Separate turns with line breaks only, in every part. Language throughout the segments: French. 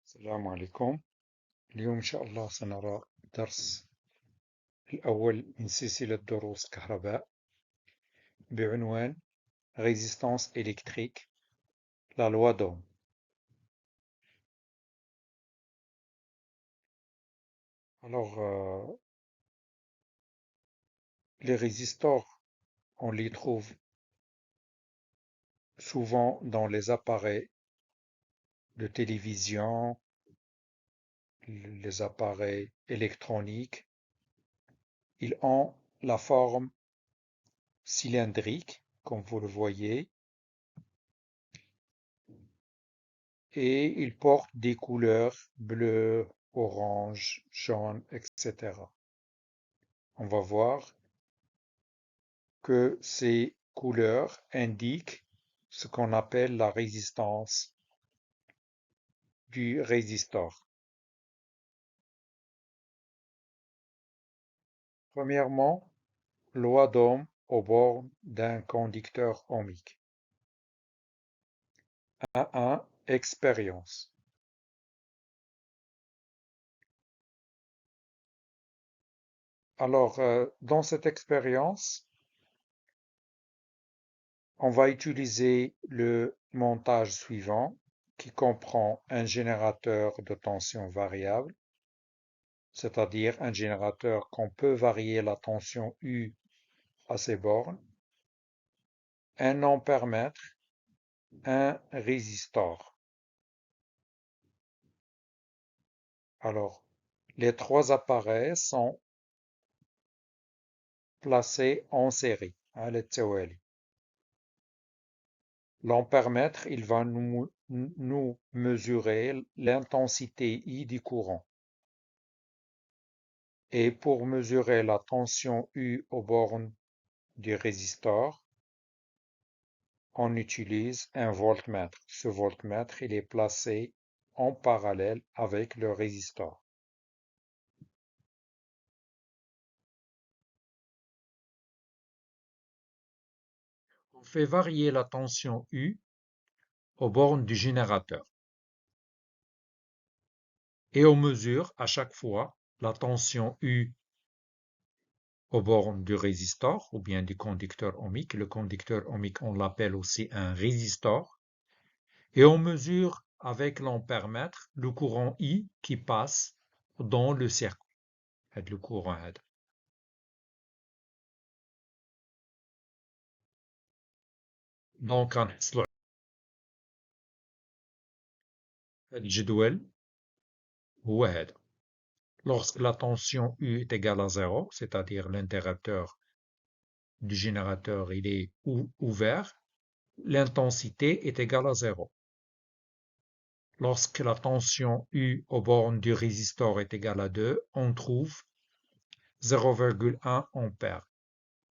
السلام عليكم. اليوم إن شاء الله سنرى الدرس الأول من سلسلة دروس كهرباء بعنوان Résistance électrique, la loi d'Ohm. Alors, les résistors, on les trouve souvent dans les appareils de télévision, les appareils électroniques. Ils ont la forme cylindrique, comme vous le voyez, et ils portent des couleurs bleu, orange, jaune, etc. On va voir que ces couleurs indiquent ce qu'on appelle la résistance du résistor. Premièrement, loi d'Ohm aux bornes d'un conducteur ohmique. 1.1 Expérience. Alors, dans cette expérience, on va utiliser le montage suivant qui comprend un générateur de tension variable, c'est-à-dire un générateur qu'on peut varier la tension U à ses bornes, un ampèremètre, un résistor. Alors, les trois appareils sont placés en série. L'ampèremètre, il va nous mesurer l'intensité I du courant. Et pour mesurer la tension U aux bornes du résistor, on utilise un voltmètre. Ce voltmètre, il est placé en parallèle avec le résistor. On fait varier la tension U aux bornes du générateur. Et on mesure à chaque fois la tension U aux bornes du résistor ou bien du conducteur ohmique. Le conducteur ohmique, on l'appelle aussi un résistor. Et on mesure avec l'ampèremètre le courant I qui passe dans le circuit. Le courant هذا. Donc غنحصلوا على الجدول هو هذا. Lorsque la tension U est égale à 0, c'est-à-dire l'interrupteur du générateur il est ouvert, l'intensité est égale à 0. Lorsque la tension U aux bornes du résistor est égale à 2, on trouve 0,1 ampère.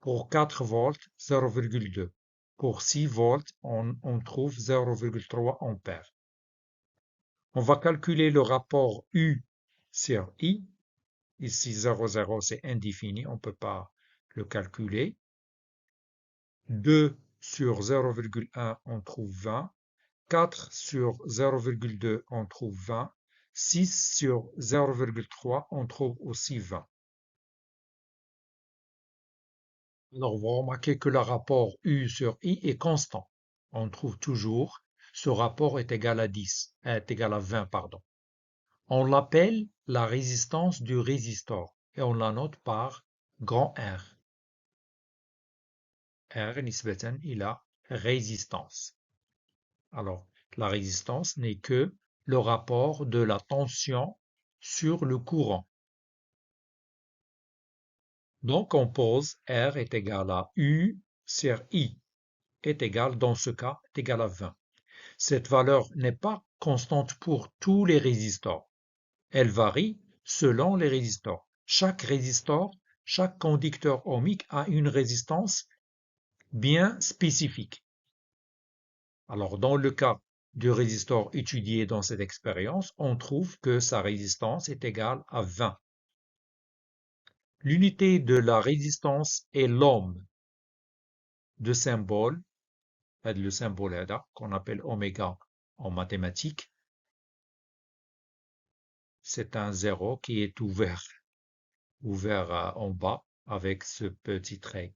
Pour 4 volts, 0,2. Pour 6 volts, on trouve 0,3 ampères. On va calculer le rapport U sur I. Ici, 0,0 c'est indéfini, on ne peut pas le calculer. 2 sur 0,1, on trouve 20. 4 sur 0,2, on trouve 20. 6 sur 0,3, on trouve aussi 20. Alors, vous remarquez que le rapport U sur I est constant. On trouve toujours ce rapport est égal à 10, est égal à 20, pardon. On l'appelle la résistance du résistor et on la note par grand R. R نسبة إلى résistance. Alors, la résistance n'est que le rapport de la tension sur le courant. Donc, on pose R est égal à U sur I est égal, dans ce cas, est égal à 20. Cette valeur n'est pas constante pour tous les résistors. Elle varie selon les résistors. Chaque résistor, chaque conducteur ohmique a une résistance bien spécifique. Alors, dans le cas du résistor étudié dans cette expérience, on trouve que sa résistance est égale à 20. L'unité de la résistance est l'ohm de symbole, le symbole qu'on appelle oméga en mathématiques. c'est un 0 qui est ouvert en bas avec ce petit trait.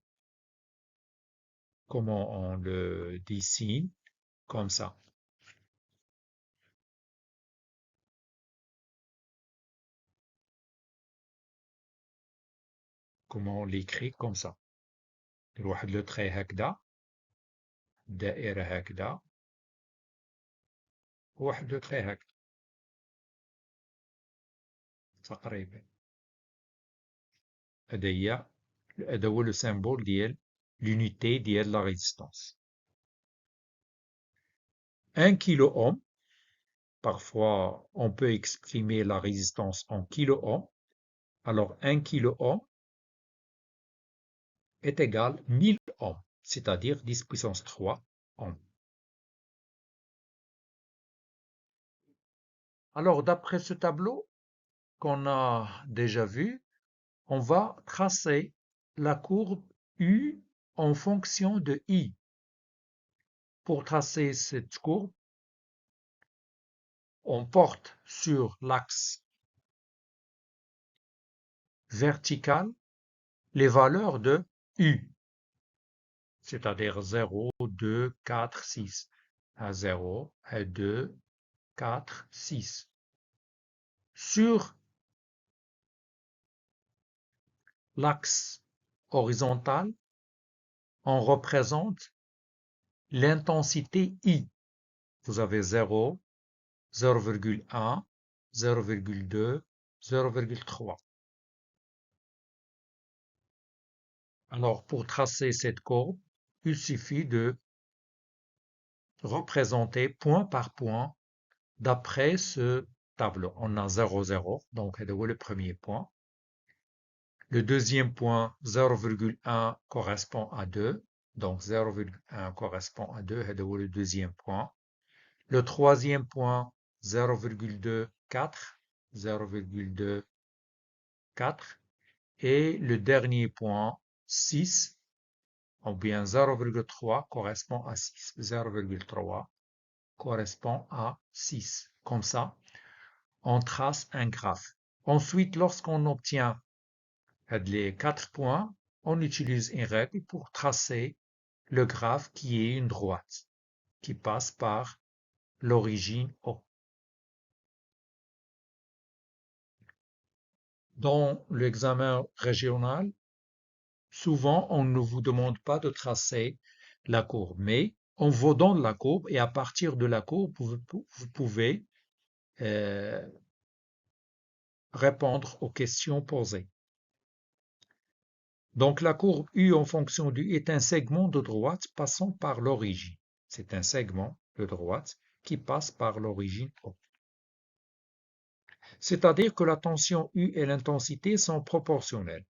Comment on le dessine? Comme ça. Comment on l'écrit? Comme ça. الواحد لو تخي هكذا دائرة هكذا وواحد لو تخي هكذا تقريبا هذا هو لو سيمبول ديال l'unité ديال la résistance. 1 kilo ohm, parfois on peut exprimer la résistance en kilo ohm. Alors 1 kilo ohm est égal à 1000 ohms, c'est-à-dire 10 puissance 3 ohms. Alors d'après ce tableau qu'on a déjà vu, on va tracer la courbe U en fonction de I. Pour tracer cette courbe, on porte sur l'axe vertical les valeurs de U, c'est-à-dire 0, 2, 4, 6. À 0, à 2, 4, 6. Sur l'axe horizontal, on représente l'intensité I. Vous avez 0, 0,1, 0,2, 0,3. Alors, pour tracer cette courbe, il suffit de représenter point par point d'après ce tableau. On a 0, 0, donc c'est le premier point. Le deuxième point, 0,1 correspond à 2, donc 0,1 correspond à 2, c'est le deuxième point. Le troisième point, 0,2, 4, 0,2, 4. Et le dernier point, 6, ou bien 0,3 correspond à 6. 0,3 correspond à 6. Comme ça, on trace un graphe. Ensuite, lorsqu'on obtient les 4 points, on utilise une règle pour tracer le graphe qui est une droite, qui passe par l'origine O. Dans l'examen régional, souvent, on ne vous demande pas de tracer la courbe, mais on vous donne la courbe et à partir de la courbe, vous pouvez répondre aux questions posées. Donc la courbe U en fonction du est un segment de droite passant par l'origine. C'est un segment de droite qui passe par l'origine O. C'est-à-dire que la tension U et l'intensité sont proportionnelles.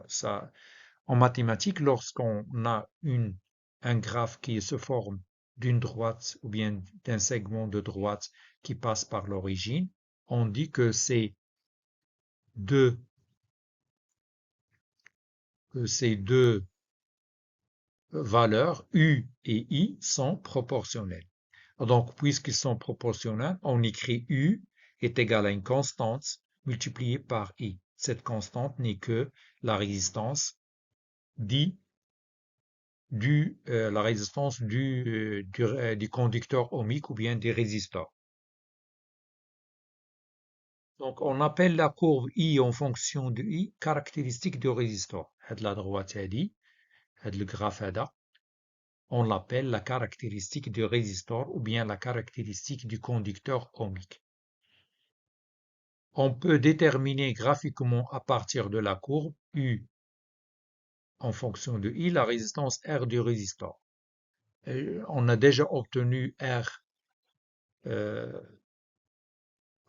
Ça, en mathématiques, lorsqu'on a un graphe qui se forme d'une droite ou bien d'un segment de droite qui passe par l'origine, on dit que ces deux valeurs, U et I, sont proportionnelles. Donc, puisqu'ils sont proportionnels, on écrit U est égal à une constante multipliée par I. Cette constante n'est que la résistance la résistance du conducteur ohmique ou bien des résistors. Donc, on appelle la courbe I en fonction de I caractéristique du résistor. هاد la droite هادي, هاد le graphe هذا, on l'appelle la caractéristique du résistor ou bien la caractéristique du conducteur ohmique. On peut déterminer graphiquement à partir de la courbe U en fonction de I la résistance R du résistor. On a déjà obtenu R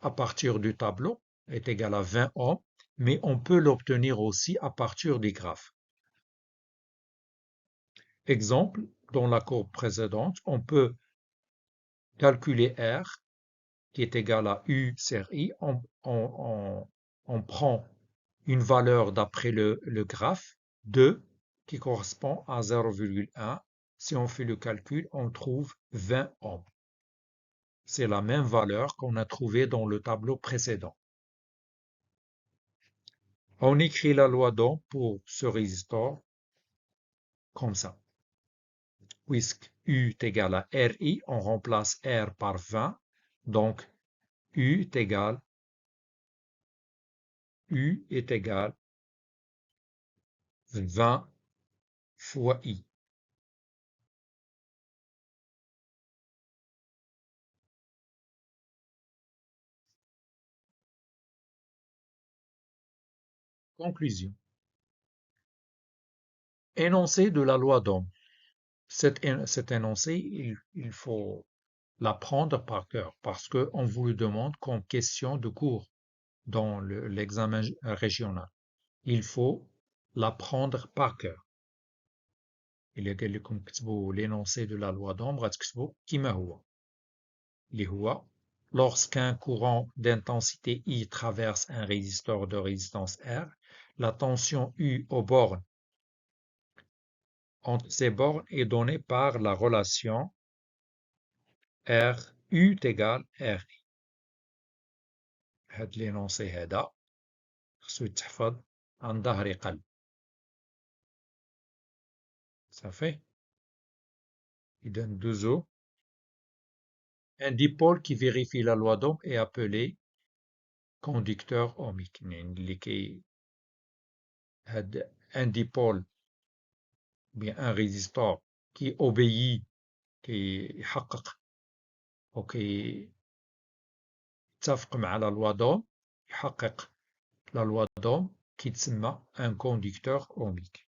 à partir du tableau est égal à 20 ohms, mais on peut l'obtenir aussi à partir des graphes. Exemple, dans la courbe précédente, on peut calculer R qui est égal à U sur I. On prend une valeur d'après le graphe 2 qui correspond à 0,1. Si on fait le calcul, on trouve 20 ohms. C'est la même valeur qu'on a trouvée dans le tableau précédent. On écrit la loi d'Ohm pour ce résistor comme ça. Puisque U est égal à RI, on remplace R par 20. Donc, U est égal U est égal 20 fois I. Conclusion. Énoncé de la loi d'Ohm. Cet énoncé, il faut l'apprendre par cœur parce qu'on vous le demande comme question de cours dans l'examen régional. Il faut l'apprendre par cœur. إلا قال لكم كتبوا l'énoncé de la loi d'Ohm غتكتبوا كيما هو اللي هو lorsqu'un courant d'intensité I traverse un résistor de résistance R, la tension U aux bornes entre ces bornes est donnée par la relation R U est égal R. هاد l'énoncé هذا خصو يتحفظ عن ظهر قلب. صافي. إذا ندوزو. Un dipôle qui vérifie la loi d'Ohm est appelé conducteur ohmique. يعني un dipôle, bien un résistor qui obéit, qui يحقق أو qui يتفق مع la loi d'Ohm, يحقق la loi d'Ohm qui تسمى un conducteur ohmique.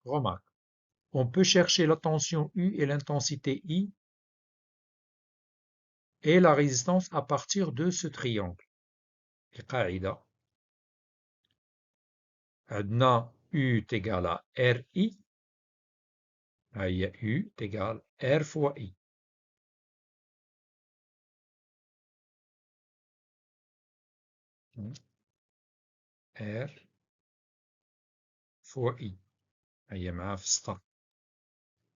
Remarque, on peut chercher la tension U et l'intensité I et la résistance à partir de ce triangle. القاعدة عندنا U est égal à RI, هي U est égal à R fois I. R fois I. هي معاه في السطر.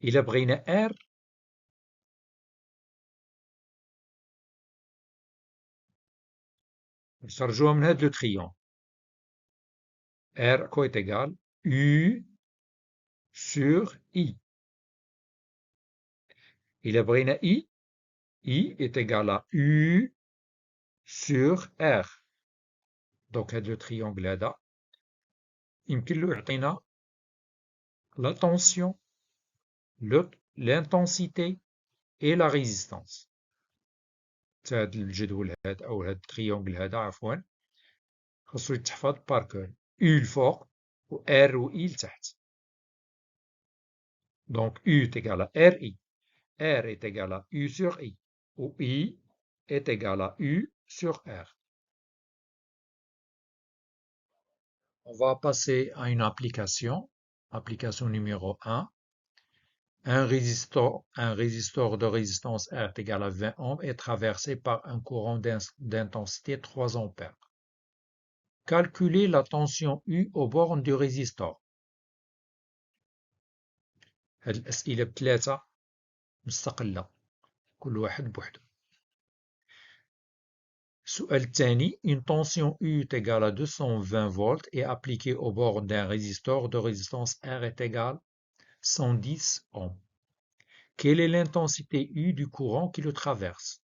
إلا بغينا R نخرجوها من هاد لو تريون. R quoi est égal U sur I. إلا بغينا I est égal à U sur R. Donc هاد لو triangle هذا يمكن له يعطينا la tension, l'intensité et la résistance. هاد الجدول هذا أو هاد التريونغل هذا عفوا خاصو يتحفظ باركور. U الفوق و R و I لتحت. Donc U est égal à RI. R est égal à U sur I. Ou I est égal à U sur R. On va passer à une application. Application numéro 1. Un résistor de résistance R est égal à 20 ohms est traversé par un courant d'intensité 3 ampères. Calculez la tension U aux bornes du résistor. هاد الأسئلة بثلاثة مستقلة كل واحد بوحده. السؤال الثاني une tension U est égale à 220 volts est appliquée aux bornes d'un résistor de résistance R est égale 110 ohms. Quelle est l'intensité U du courant qui le traverse?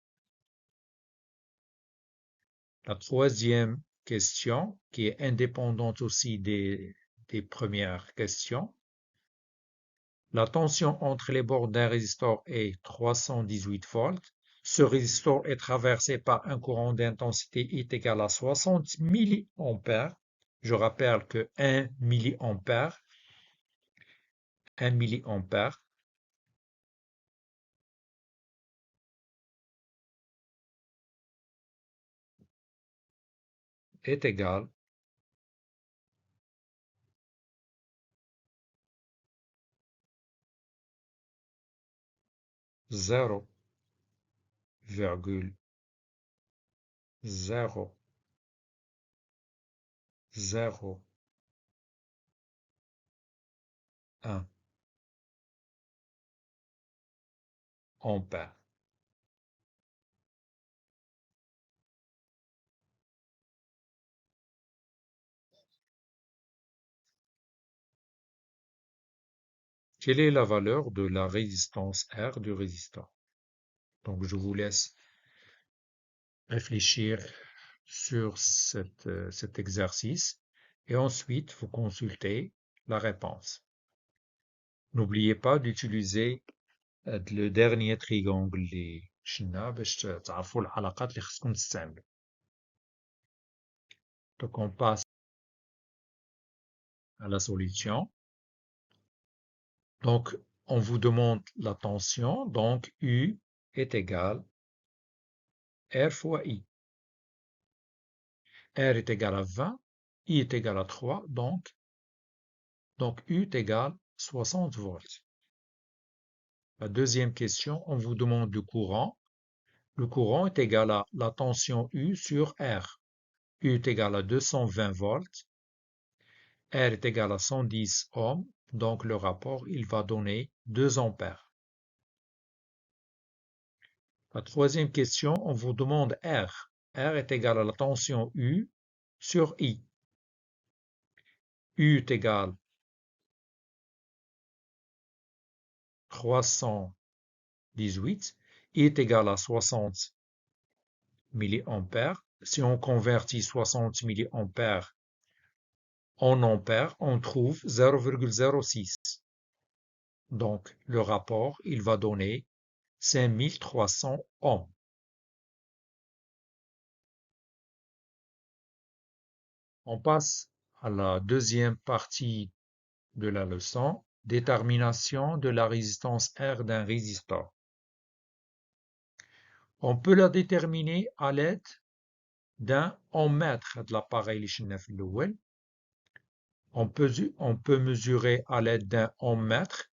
La troisième question, qui est indépendante aussi des premières questions. La tension entre les bornes d'un résistor est 318 volts. Ce résistor est traversé par un courant d'intensité I égale à 60 milliampères. Je rappelle que 1 milliampère est égal à 0,001 ampère. Quelle est la valeur de la résistance R du résisteur? Donc, je vous laisse réfléchir sur cet exercice et ensuite vous consultez la réponse. N'oubliez pas d'utiliser le dernier triangle اللي شلنا باش تعرفوا العلاقات اللي خصكم تستعملوا. Donc on passe à la solution. Donc on vous demande la tension, donc U est égal R fois I. R est égal à 20, I est égal à 3, donc U est égal 60 volts. La deuxième question, on vous demande le courant. Le courant est égal à la tension U sur R. U est égal à 220 volts. R est égal à 110 ohms. Donc le rapport, il va donner 2 ampères. La troisième question, on vous demande R. R est égal à la tension U sur I. U est égal 318. I est égal à 60 milliampères. Si on convertit 60 milliampères en ampères, on trouve 0,06. Donc, le rapport, il va donner 5300 ohms. On passe à la deuxième partie de la leçon, détermination de la résistance R d'un résisteur. On peut la déterminer à l'aide d'un ohm-mètre de l'appareil اللي on peut mesurer à l'aide d'un ohm-mètre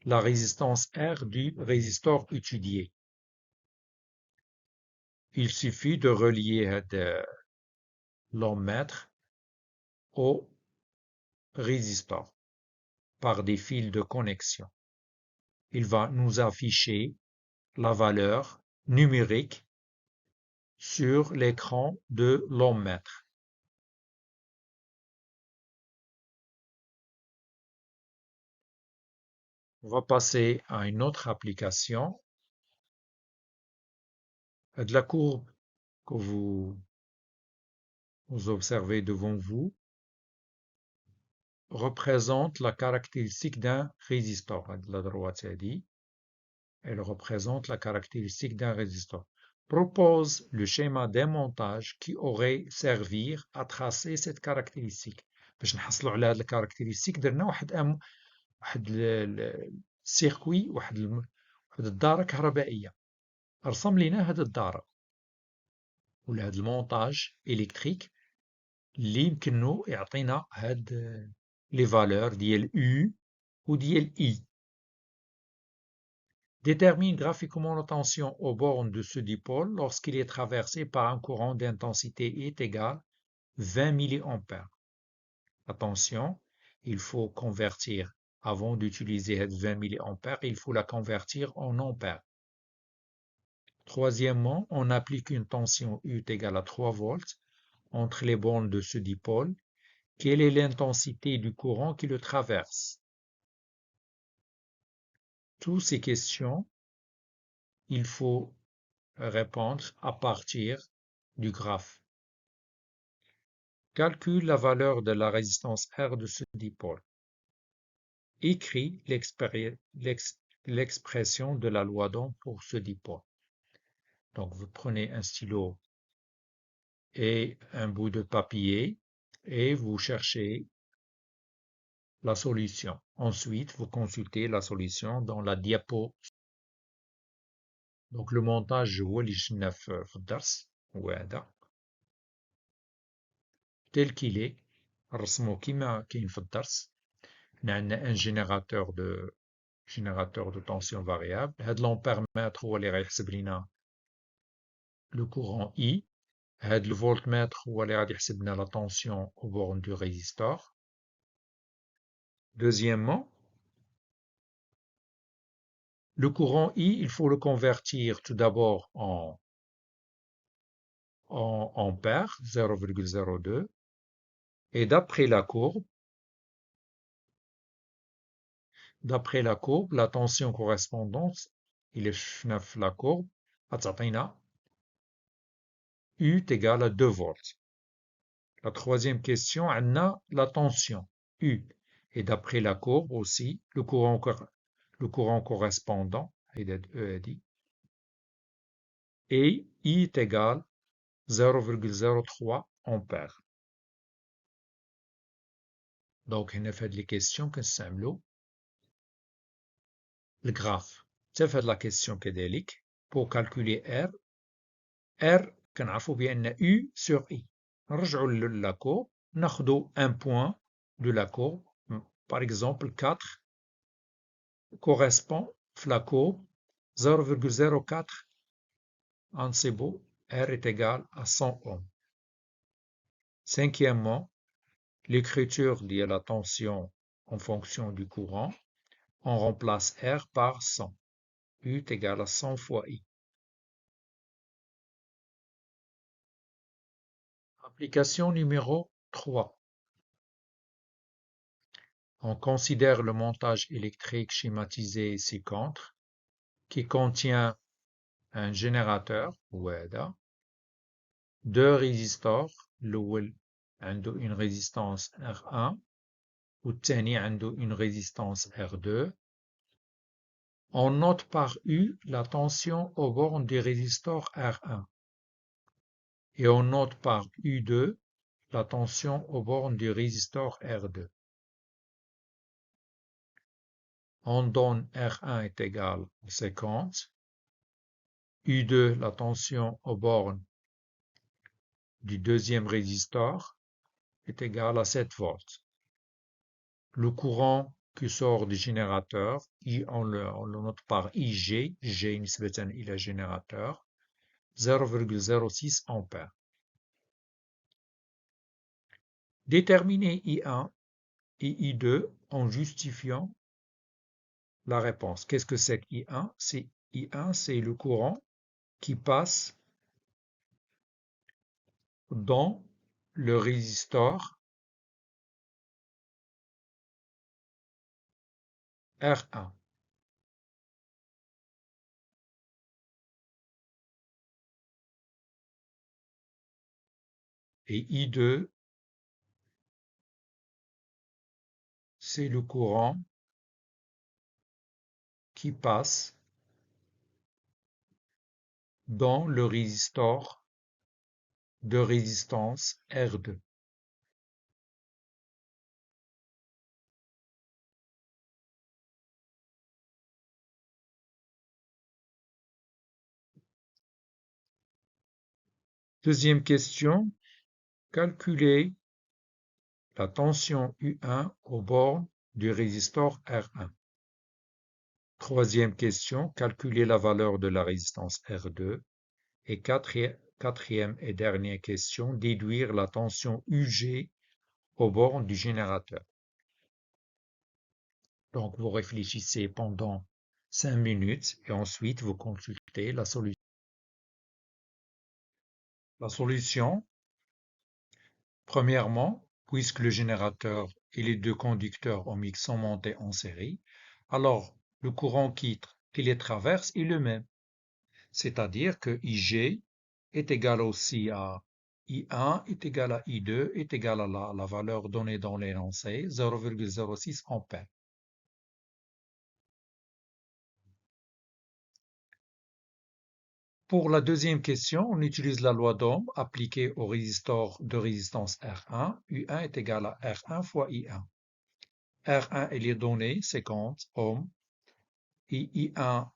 la résistance R du résisteur étudié. Il suffit de relier l'ohm-mètre au résisteur par des fils de connexion. Il va nous afficher la valeur numérique sur l'écran de l'ohm-mètre. On va passer à une autre application. De la courbe que vous observez devant vous représente la caractéristique d'un résisteur. De la droite, elle représente la caractéristique d'un résisteur. Propose le schéma démontage qui aurait servi à tracer cette caractéristique. باش نحصلوا على هذه الكاركتيرستيك درنا واحد السيركوي واحد الدارة كهربائية. رسم لنا هذه الدارة ولا هذا المونتاج إلكتريك اللي يمكنو يعطينا هاد لي فالور ديال U ou ديال I. Détermine graphiquement la tension aux bornes de ce dipôle lorsqu'il est traversé par un courant d'intensité E égale 20 milliampères. Attention, il faut convertir, avant d'utiliser 20 milliampères, il faut la convertir en ampères. Troisièmement, on applique une tension U égale à 3 volts entre les bornes de ce dipôle. Quelle est l'intensité du courant qui le traverse? Toutes ces questions, il faut répondre à partir du graphe. Calcule la valeur de la résistance R de ce dipôle. Écris l'expression de la loi d'Ohm pour ce dipôle. Donc, vous prenez un stylo et un bout de papier et vous cherchez la solution. Ensuite, vous consultez la solution dans la diapo. Donc, le montage هو اللي شفنا في الدرس هو هذا tel qu'il est. نرسمو كيما كاين في الدرس. حنا عندنا ان générateur de tension variable. هاد l'ampèremètre هو اللي غيحسب لنا le courant I. هاد le voltmètre هو اللي غادي يحسب لنا la tension aux bornes du résisteur. Deuxièmement, le courant I, il faut le convertir tout d'abord en ampères, 0,02. Et d'après la courbe, d'après la courbe, la tension correspondante, il est la courbe, هتعطينا U est égal à 2 volts. La troisième question, on a la tension U. Et d'après la courbe aussi, le courant correspondant, et I est égal à 0,03 ampères. Donc, on a fait les questions que c'est le graphe. C'est fait la question كذلك pour calculer R. R كنعرفوا بأن U sur I. نرجعوا la courbe, ناخذوا un point de la courbe, par exemple 4 correspond à la courbe 0,04 c'est beau, R est égal à 100 ohms. Cinquièmement, l'écriture liée à la tension en fonction du courant, on remplace R par 100. U est égal à 100 fois I. Application numéro 3. On considère le montage électrique schématisé ci-contre qui contient un générateur وهذا, deux résistors, الأول عنده une résistance R1 والثاني عنده une résistance R2. On note par U la tension aux bornes du résistor R1 et on note par U2 la tension aux bornes du résistor R2. On donne R1 est égal à 50, U2 la tension aux bornes du deuxième résistor est égal à 7 volts. Le courant qui sort du générateur, on le note par IG, G نسبة إلى générateur, 0,06 ampères. Déterminer I1 et I2 en justifiant la réponse. Qu'est-ce que c'est que I1? I1, c'est le courant qui passe dans le résistor R1. Et I2, c'est le courant qui passe dans le résistor de résistance R2. Deuxième question, calculer la tension U1 aux bornes du résistor R1. Troisième question, calculer la valeur de la résistance R2. Et quatrième et dernière question, déduire la tension UG aux bornes du générateur. Donc, vous réfléchissez pendant 5 minutes et ensuite vous consultez la solution. La solution, premièrement, puisque le générateur et les deux conducteurs ohmiques sont montés en série, alors le courant qui les traverse est le même. C'est-à-dire que IG est égal aussi à I1 est égal à I2 est égal à la valeur donnée dans l'énoncé, 0,06 ampères. Pour la deuxième question, on utilise la loi d'Ohm appliquée au résistor de résistance R1. U1 est égal à R1 fois I1. R1 et les données 50 ohms. Et I1,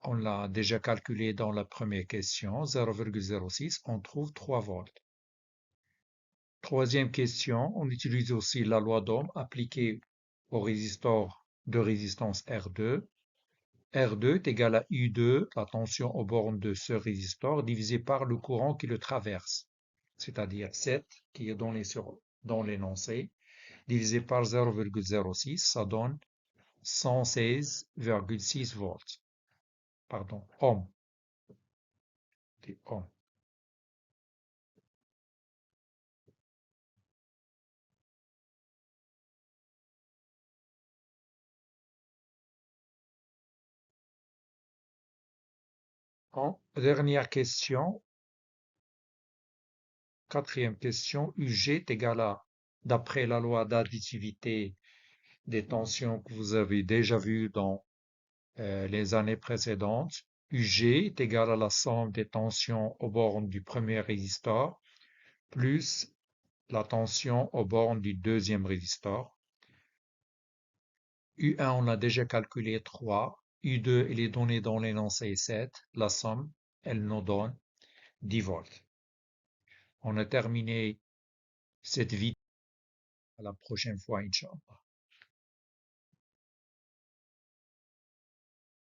on l'a déjà calculé dans la première question, 0,06, on trouve 3 volts. Troisième question, on utilise aussi la loi d'Ohm appliquée au résistor de résistance R2. R2 est égal à U2, la tension aux bornes de ce résistor, divisé par le courant qui le traverse, c'est-à-dire 7 qui est donné dans l'énoncé, divisé par 0,06, ça donne 116,6 volts. Pardon, ohms. Ohms. Dernière question, quatrième question. UG est égal à, d'après la loi d'additivité des tensions que vous avez déjà vues dans les années précédentes, UG est égal à la somme des tensions aux bornes du premier résistor plus la tension aux bornes du deuxième résistor. U1, on a déjà calculé 3. U2, il est donné dans l'énoncé 7. La somme, elle nous donne 10 volts. On a terminé cette vidéo. À la prochaine fois, Inch'Allah.